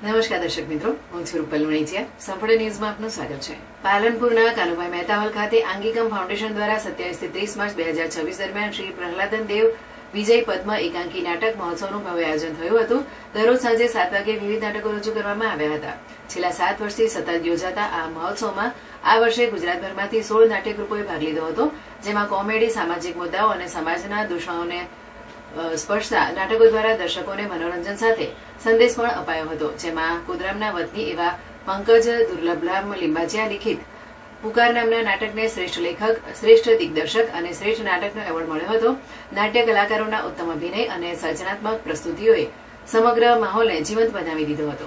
નમસ્કાર દર્શક મિત્રો, હું છું રૂપલ વણિચિયા. સંપૂર્ણ ન્યૂઝમાં આપનું સ્વાગત છે. પાલનપુરના કાનુભાઈ મહેતા હોલ ખાતે આંગિકમ ફાઉન્ડેશન દ્વારા 27 થી 30 માર્ચ 2026 દરમિયાન શ્રી પ્રહલાદન દેવ વિજય પદ્મ એકાંકી નાટક મહોત્સવનું ભવ્ય આયોજન થયું હતું. દરરોજ સાંજે 7 વાગે વિવિધ નાટકો રજૂ કરવામાં આવ્યા હતા. છેલ્લા 7 વર્ષથી સતત યોજાતા આ મહોત્સવમાં આ વર્ષે ગુજરાતભરમાંથી 16 નાટ્યગૃહોએ ભાગ લીધો હતો, જેમાં કોમેડી, સામાજિક મુદ્દાઓ અને સમાજના દૂષણોને સ્પર્શતા નાટકો દ્વારા દર્શકોને મનોરંજન સાથે સંદેશ પણ અપાયો હતો. જેમાં કુદરામના વતની એવા પંકજ દુર્લભલામ લિંબાચિયા લિખિત પુકાર નામના નાટકને શ્રેષ્ઠ લેખક, શ્રેષ્ઠ દિગ્દર્શક અને શ્રેષ્ઠ નાટકનો એવોર્ડ મળ્યો હતો. નાટ્ય કલાકારોના ઉત્તમ અભિનય અને સર્જનાત્મક પ્રસ્તુતિઓએ સમગ્ર માહોલને જીવંત બનાવી દીધો હતો.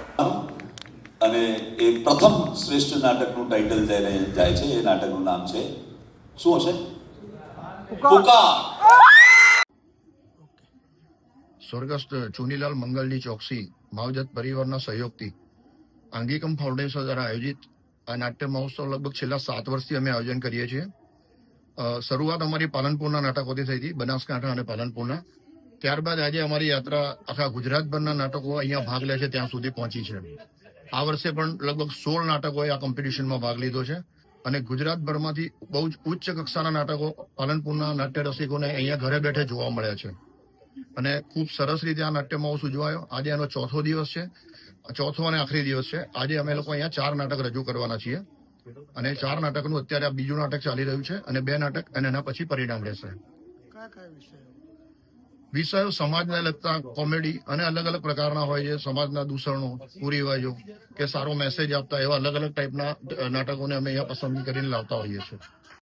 અને એ પ્રથમ શ્રેષ્ઠ નાટકનું ટાઇટલ જઈને જાય છે. એ નાટકનું નામ છે શું હશે? પુકાર. સ્વર્ગસ્થ ચુનીલાલ મંગલની ચોકસી માવજત પરિવારના સહયોગથી આંગિકમ ફાઉન્ડેશન દ્વારા આયોજિત આ નાટ્ય મહોત્સવ લગભગ છેલ્લા 7 વર્ષથી અમે આયોજન કરીએ છીએ. શરૂઆત અમારી પાલનપુરના નાટકોથી થઈ હતી, બનાસકાંઠા અને પાલનપુરના. ત્યારબાદ આજે અમારી યાત્રા આખા ગુજરાતભરના નાટકો અહીંયા ભાગ લે છે ત્યાં સુધી પહોંચી છે. આ વર્ષે પણ લગભગ 16 નાટકોએ આ કોમ્પિટિશનમાં ભાગ લીધો છે અને ગુજરાતભરમાંથી બહુ જ ઉચ્ચ કક્ષાના નાટકો પાલનપુરના નાટ્ય રસિકોને અહીંયા ઘરે બેઠે જોવા મળ્યા છે અને ખૂબ સરસ રીતે આ નાટ્ય મહોત્સવ ઉજવાયો. આજે એનો ચોથો દિવસ છે, ચોથો અને આખરી દિવસ છે. આજે અમે લોકો અહીંયા 4 નાટક રજૂ કરવાના છીએ અને 4 નાટકનું અત્યારે આ બીજું નાટક ચાલી રહ્યું છે અને 2 નાટક અને એના પછી પરિણામ રહેશે. વિષયો સમાજને લગતા કોમેડી અને અલગ અલગ પ્રકારના હોય છે. સમાજના દૂષણો, કુરિવાજો કે સારો મેસેજ આપતા એવા અલગ અલગ ટાઈપના નાટકોને અમે અહીંયા પસંદ કરીને લાવતા હોઈએ છીએ.